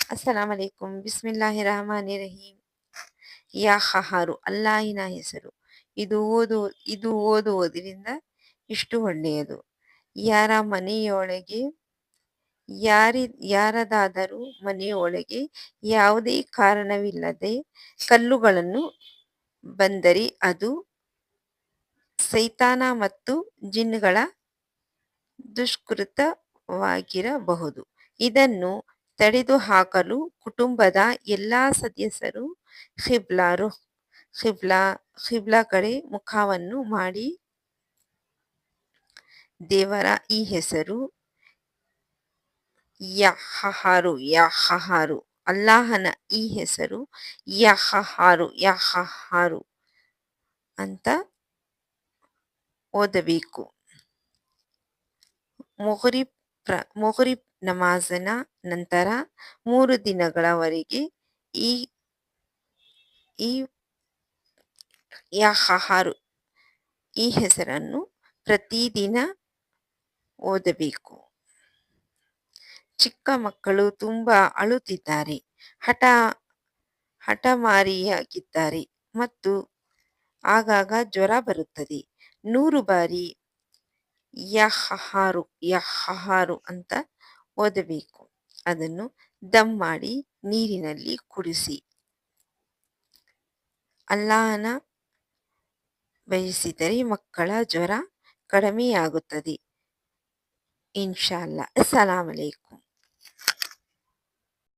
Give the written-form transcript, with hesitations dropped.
ಅಸ್ಸಲಾಮ್ ಅಲೈಕುಂ. ಬಿಸ್ಮಿಲ್ಲಾಹಿರ್ ರಹಮಾನಿರ್ ರಹೀಮ್. ಯಾ ಖಹಾರು ಅಲ್ಲಾಹಿನ ಹೆಸರು. ಇದು ಓದುವುದರಿಂದ ಇಷ್ಟು ಒಳ್ಳೆಯದು. ಯಾರ ಮನೆಯೊಳಗೆ ಯಾರದಾದರೂ ಮನೆಯೊಳಗೆ ಯಾವುದೇ ಕಾರಣವಿಲ್ಲದೆ ಕಲ್ಲುಗಳನ್ನು ಬಂದರೆ ಅದು ಸೈತಾನ ಮತ್ತು ಜಿನ್‌ಗಳ ದುಷ್ಕೃತವಾಗಿರಬಹುದು. ಇದನ್ನು ತೊಡೆದುಹಾಕಲು ಕುಟುಂಬದ ಎಲ್ಲಾ ಸದಸ್ಯರು ಕಿಬ್ಲಾ ಕಡೆ ಮುಖವನ್ನು ಮಾಡಿ ದೇವರ ಈ ಹೆಸರು ಯಾ ಖಹಾರು ಅಲ್ಲಾಹನ ಈ ಹೆಸರು ಯಾ ಖಹಾರು ಅಂತ ಓದಬೇಕು. ಮುಗ್ರಿಬ್ ನಮಾಜಿನ ನಂತರ 3 ದಿನಗಳವರೆಗೆ ಈ ಯಾ ಖಹಾರು ಈ ಹೆಸರನ್ನು ಪ್ರತಿದಿನ ಓದಬೇಕು. ಚಿಕ್ಕ ಮಕ್ಕಳು ತುಂಬಾ ಅಳುತ್ತಿದ್ದಾರೆ, ಹಠಮಾರಿಯಾಗಿದ್ದಾರೆ ಮತ್ತು ಆಗಾಗ ಜ್ವರ ಬರುತ್ತದೆ. 100 ಬಾರಿ ಯಾ ಖಹಾರು ಅಂತ ಓದಬೇಕು. ಅದನ್ನು ದಮ್ ಮಾಡಿ ನೀರಿನಲ್ಲಿ ಕುಡಿಸಿ. ಅಲ್ಲಾಹನ ಬಯಸಿದರೆ ಮಕ್ಕಳ ಜ್ವರ ಕಡಿಮೆಯಾಗುತ್ತದೆ ಇನ್ಶಾ ಅಲ್ಲಾ. ಅಸ್ಸಲಾಮು ಅಲೈಕುಂ.